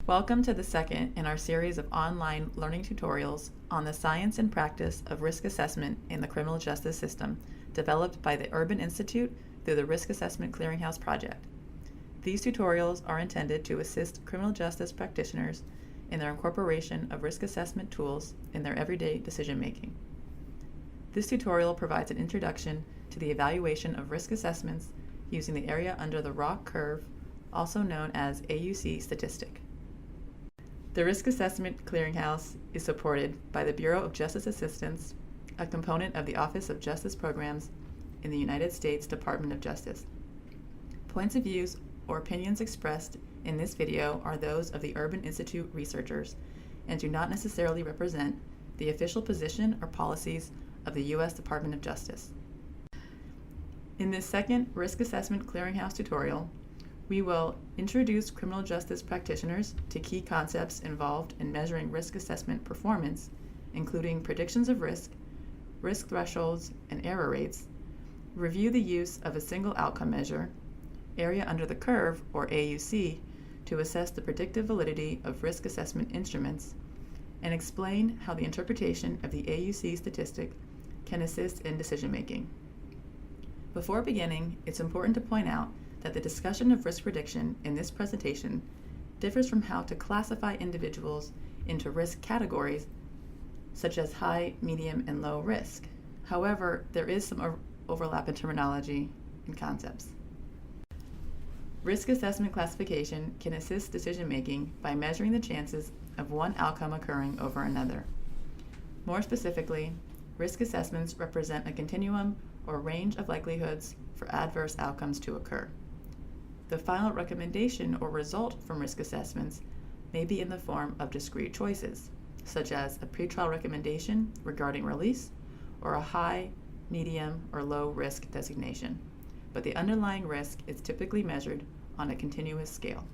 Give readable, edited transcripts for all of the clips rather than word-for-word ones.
Welcome to the second in our series of online learning tutorials on the science and practice of risk assessment in the criminal justice system, developed by the Urban Institute through the Risk Assessment Clearinghouse project. These tutorials are intended to assist criminal justice practitioners in their incorporation of risk assessment tools in their everyday decision-making. This tutorial provides an introduction to the evaluation of risk assessments using the area under the ROC curve, also known as AUC statistic. The Risk Assessment Clearinghouse is supported by the Bureau of Justice Assistance, a component of the Office of Justice Programs in the United States Department of Justice. Points of views or opinions expressed in this video are those of the Urban Institute researchers and do not necessarily represent the official position or policies of the U.S. Department of Justice. In this second Risk Assessment Clearinghouse tutorial, we will introduce criminal justice practitioners to key concepts involved in measuring risk assessment performance, including predictions of risk, risk thresholds, and error rates, review the use of a single outcome measure, area under the curve, or AUC, to assess the predictive validity of risk assessment instruments, and explain how the interpretation of the AUC statistic can assist in decision-making. Before beginning, it's important to point out that the discussion of risk prediction in this presentation differs from how to classify individuals into risk categories such as high, medium, and low risk. However, there is some overlap in terminology and concepts. Risk assessment classification can assist decision-making by measuring the chances of one outcome occurring over another. More specifically, risk assessments represent a continuum or range of likelihoods for adverse outcomes to occur. The final recommendation or result from risk assessments may be in the form of discrete choices, such as a pretrial recommendation regarding release or a high, medium, or low risk designation, but the underlying risk is typically measured on a continuous scale.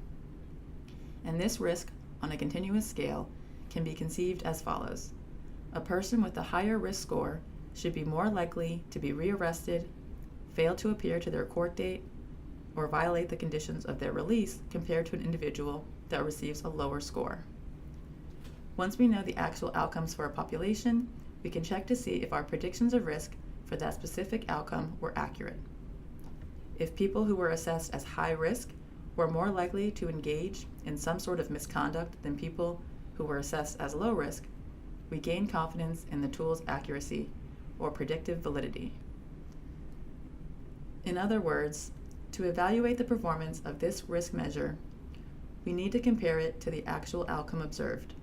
And this risk on a continuous scale can be conceived as follows. A person with a higher risk score should be more likely to be rearrested, fail to appear to their court date, or violate the conditions of their release compared to an individual that receives a lower score. Once we know the actual outcomes for a population, we can check to see if our predictions of risk for that specific outcome were accurate. If people who were assessed as high risk were more likely to engage in some sort of misconduct than people who were assessed as low risk, we gain confidence in the tool's accuracy or predictive validity. In other words, to evaluate the performance of this risk measure, we need to compare it to the actual outcome observed.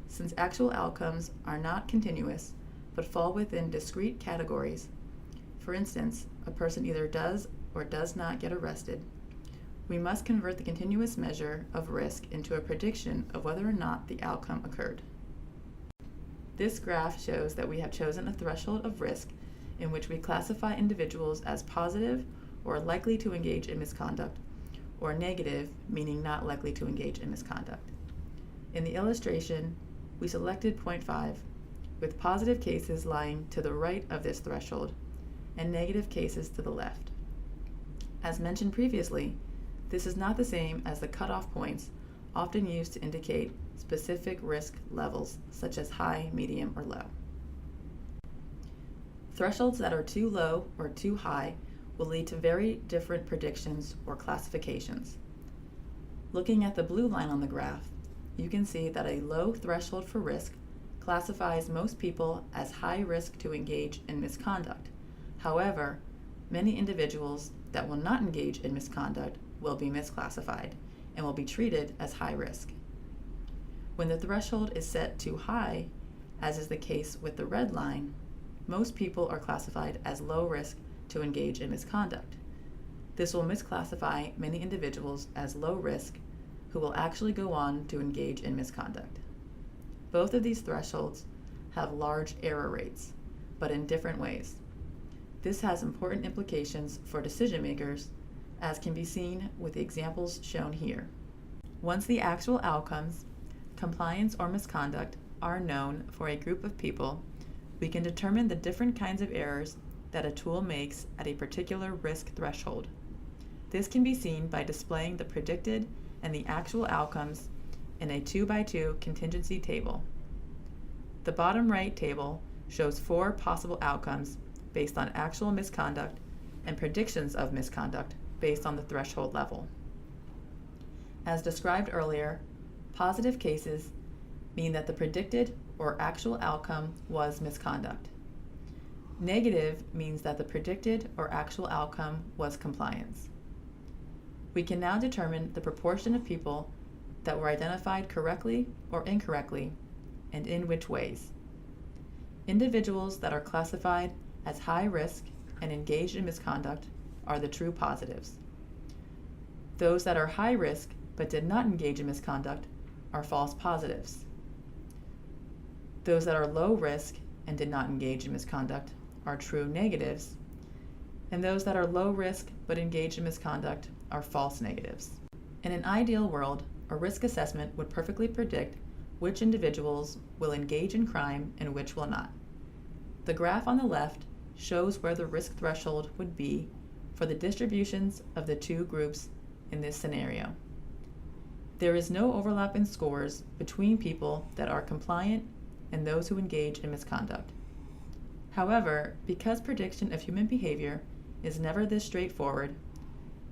Since actual outcomes are not continuous, but fall within discrete categories, for instance, a person either does or does not get arrested, we must convert the continuous measure of risk into a prediction of whether or not the outcome occurred. This graph shows that we have chosen a threshold of risk in which we classify individuals as positive or likely to engage in misconduct, or negative, meaning not likely to engage in misconduct. In the illustration, we selected 0.5, with positive cases lying to the right of this threshold and negative cases to the left. As mentioned previously, this is not the same as the cutoff points often used to indicate specific risk levels, such as high, medium, or low. Thresholds that are too low or too high will lead to very different predictions or classifications. Looking at the blue line on the graph, you can see that a low threshold for risk classifies most people as high risk to engage in misconduct. However, many individuals that will not engage in misconduct will be misclassified and will be treated as high risk. When the threshold is set too high, as is the case with the red line, most people are classified as low risk to engage in misconduct. This will misclassify many individuals as low risk who will actually go on to engage in misconduct. Both of these thresholds have large error rates, but in different ways. This has important implications for decision makers, as can be seen with the examples shown here. Once the actual outcomes, compliance or misconduct, are known for a group of people, we can determine the different kinds of errors that a tool makes at a particular risk threshold. This can be seen by displaying the predicted and the actual outcomes in a 2x2 contingency table. The bottom right table shows 4 possible outcomes based on actual misconduct and predictions of misconduct based on the threshold level. As described earlier, positive cases mean that the predicted or actual outcome was misconduct. Negative means that the predicted or actual outcome was compliance. We can now determine the proportion of people that were identified correctly or incorrectly, and in which ways. Individuals that are classified as high risk and engaged in misconduct are the true positives. Those that are high risk but did not engage in misconduct are false positives. Those that are low risk and did not engage in misconduct are true negatives, and those that are low risk but engaged in misconduct are false negatives. In an ideal world, a risk assessment would perfectly predict which individuals will engage in crime and which will not. The graph on the left shows where the risk threshold would be for the distributions of the two groups in this scenario. There is no overlap in scores between people that are compliant and those who engage in misconduct. However, because prediction of human behavior is never this straightforward,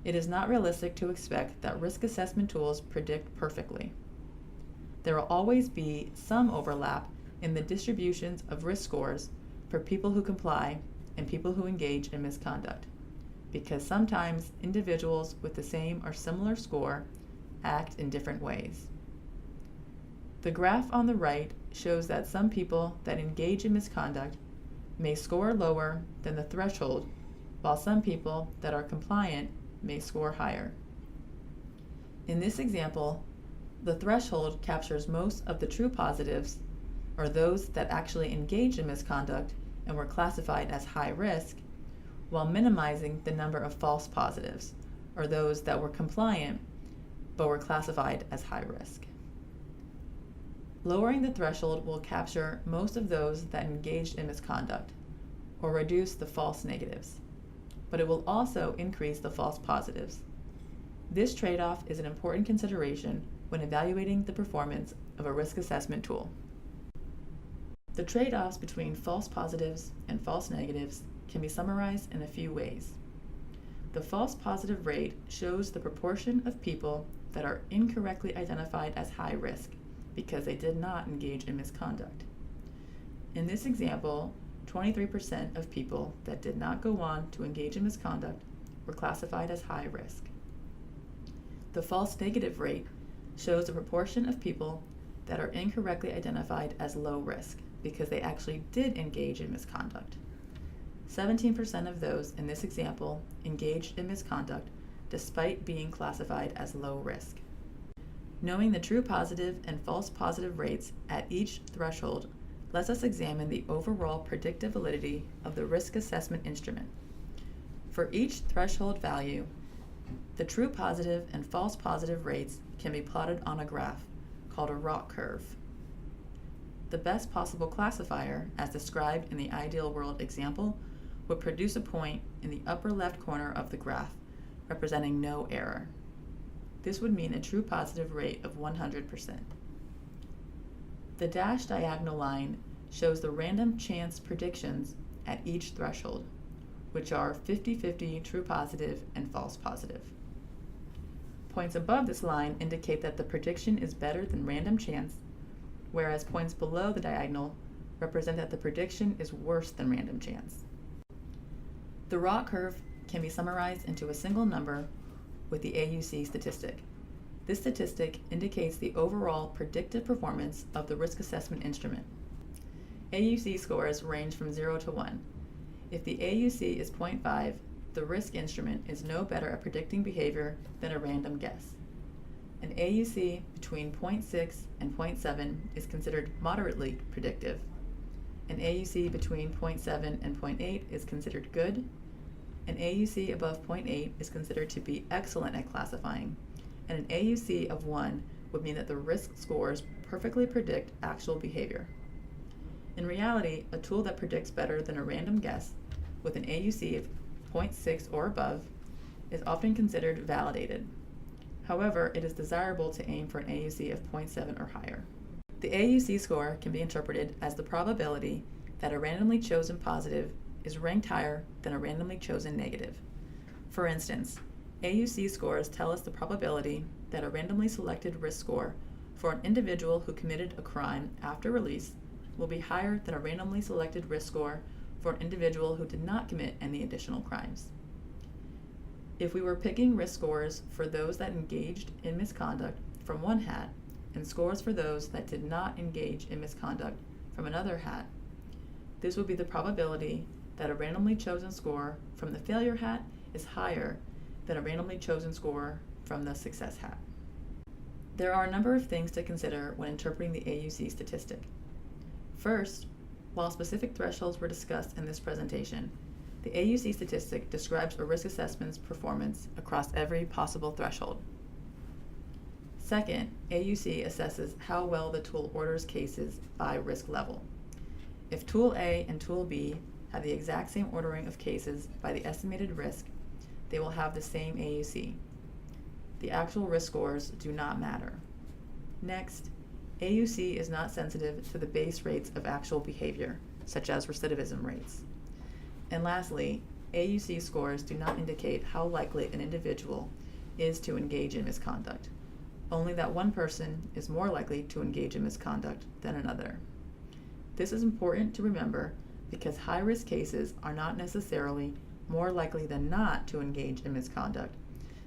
it is not realistic to expect that risk assessment tools predict perfectly. There will always be some overlap in the distributions of risk scores for people who comply and people who engage in misconduct, because sometimes individuals with the same or similar score act in different ways. The graph on the right shows that some people that engage in misconduct may score lower than the threshold, while some people that are compliant may score higher. In this example, the threshold captures most of the true positives, or those that actually engaged in misconduct and were classified as high risk, while minimizing the number of false positives, or those that were compliant but were classified as high risk. Lowering the threshold will capture most of those that engaged in misconduct, or reduce the false negatives, but it will also increase the false positives. This trade-off is an important consideration when evaluating the performance of a risk assessment tool. The trade-offs between false positives and false negatives can be summarized in a few ways. The false positive rate shows the proportion of people that are incorrectly identified as high risk because they did not engage in misconduct. In this example, 23% of people that did not go on to engage in misconduct were classified as high risk. The false negative rate shows the proportion of people that are incorrectly identified as low risk because they actually did engage in misconduct. 17% of those in this example engaged in misconduct despite being classified as low risk. Knowing the true positive and false positive rates at each threshold lets us examine the overall predictive validity of the risk assessment instrument. For each threshold value, the true positive and false positive rates can be plotted on a graph called a ROC curve. The best possible classifier, as described in the ideal world example, would produce a point in the upper left corner of the graph, representing no error. This would mean a true positive rate of 100%. The dashed diagonal line shows the random chance predictions at each threshold, which are 50-50 true positive and false positive. Points above this line indicate that the prediction is better than random chance, whereas points below the diagonal represent that the prediction is worse than random chance. The ROC curve can be summarized into a single number with the AUC statistic. This statistic indicates the overall predictive performance of the risk assessment instrument. AUC scores range from 0 to 1. If the AUC is 0.5, the risk instrument is no better at predicting behavior than a random guess. An AUC between 0.6 and 0.7 is considered moderately predictive. An AUC between 0.7 and 0.8 is considered good. An AUC above 0.8 is considered to be excellent at classifying, and an AUC of 1 would mean that the risk scores perfectly predict actual behavior. In reality, a tool that predicts better than a random guess with an AUC of 0.6 or above is often considered validated. However, it is desirable to aim for an AUC of 0.7 or higher. The AUC score can be interpreted as the probability that a randomly chosen positive is ranked higher than a randomly chosen negative. For instance, AUC scores tell us the probability that a randomly selected risk score for an individual who committed a crime after release will be higher than a randomly selected risk score for an individual who did not commit any additional crimes. If we were picking risk scores for those that engaged in misconduct from one hat and scores for those that did not engage in misconduct from another hat, this would be the probability that a randomly chosen score from the failure hat is higher than a randomly chosen score from the success hat. There are a number of things to consider when interpreting the AUC statistic. First, while specific thresholds were discussed in this presentation, the AUC statistic describes a risk assessment's performance across every possible threshold. Second, AUC assesses how well the tool orders cases by risk level. If Tool A and Tool B have the exact same ordering of cases by the estimated risk, they will have the same AUC. The actual risk scores do not matter. Next, AUC is not sensitive to the base rates of actual behavior, such as recidivism rates. And lastly, AUC scores do not indicate how likely an individual is to engage in misconduct, only that one person is more likely to engage in misconduct than another. This is important to remember because high-risk cases are not necessarily more likely than not to engage in misconduct.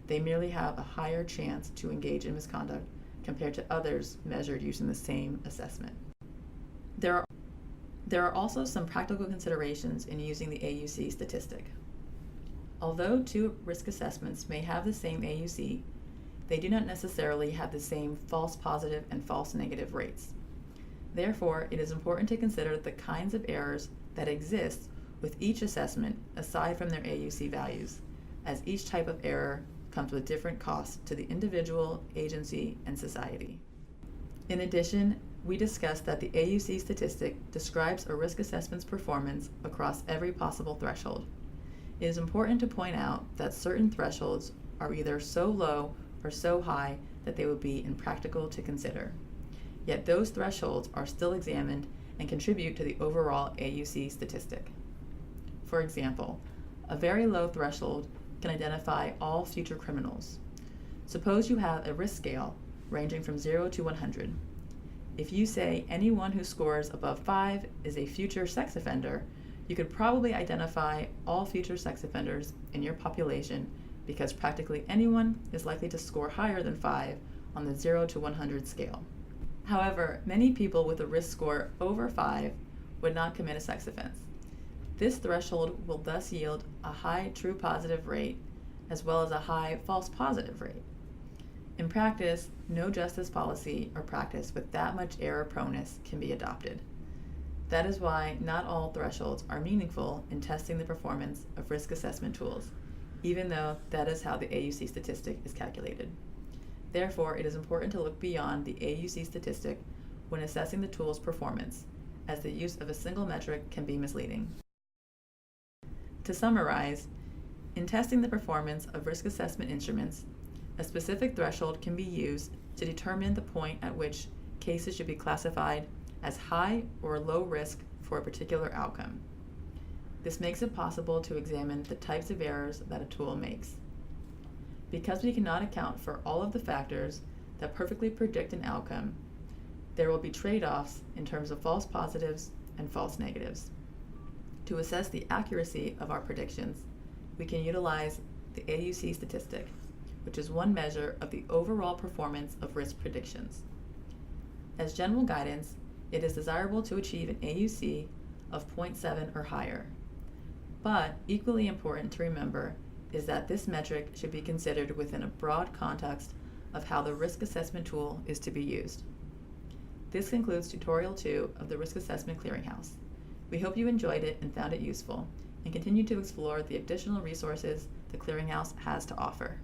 They merely have a higher chance to engage in misconduct compared to others measured using the same assessment. There are also some practical considerations in using the AUC statistic. Although two risk assessments may have the same AUC, they do not necessarily have the same false positive and false negative rates. Therefore, it is important to consider the kinds of errors that exist with each assessment aside from their AUC values, as each type of error comes with different costs to the individual, agency, and society. In addition, we discussed that the AUC statistic describes a risk assessment's performance across every possible threshold. It is important to point out that certain thresholds are either so low or so high that they would be impractical to consider. Yet those thresholds are still examined and contribute to the overall AUC statistic. For example, a very low threshold can identify all future criminals. Suppose you have a risk scale ranging from 0 to 100. If you say anyone who scores above 5 is a future sex offender, you could probably identify all future sex offenders in your population because practically anyone is likely to score higher than 5 on the 0 to 100 scale. However, many people with a risk score over 5 would not commit a sex offense. This threshold will thus yield a high true positive rate as well as a high false positive rate. In practice, no justice policy or practice with that much error proneness can be adopted. That is why not all thresholds are meaningful in testing the performance of risk assessment tools, even though that is how the AUC statistic is calculated. Therefore, it is important to look beyond the AUC statistic when assessing the tool's performance, as the use of a single metric can be misleading. To summarize, in testing the performance of risk assessment instruments, a specific threshold can be used to determine the point at which cases should be classified as high or low risk for a particular outcome. This makes it possible to examine the types of errors that a tool makes. Because we cannot account for all of the factors that perfectly predict an outcome, there will be trade-offs in terms of false positives and false negatives. To assess the accuracy of our predictions, we can utilize the AUC statistic, which is one measure of the overall performance of risk predictions. As general guidance, it is desirable to achieve an AUC of 0.7 or higher. But equally important to remember is that this metric should be considered within a broad context of how the risk assessment tool is to be used. This concludes Tutorial 2 of the Risk Assessment Clearinghouse. We hope you enjoyed it and found it useful, and continue to explore the additional resources the Clearinghouse has to offer.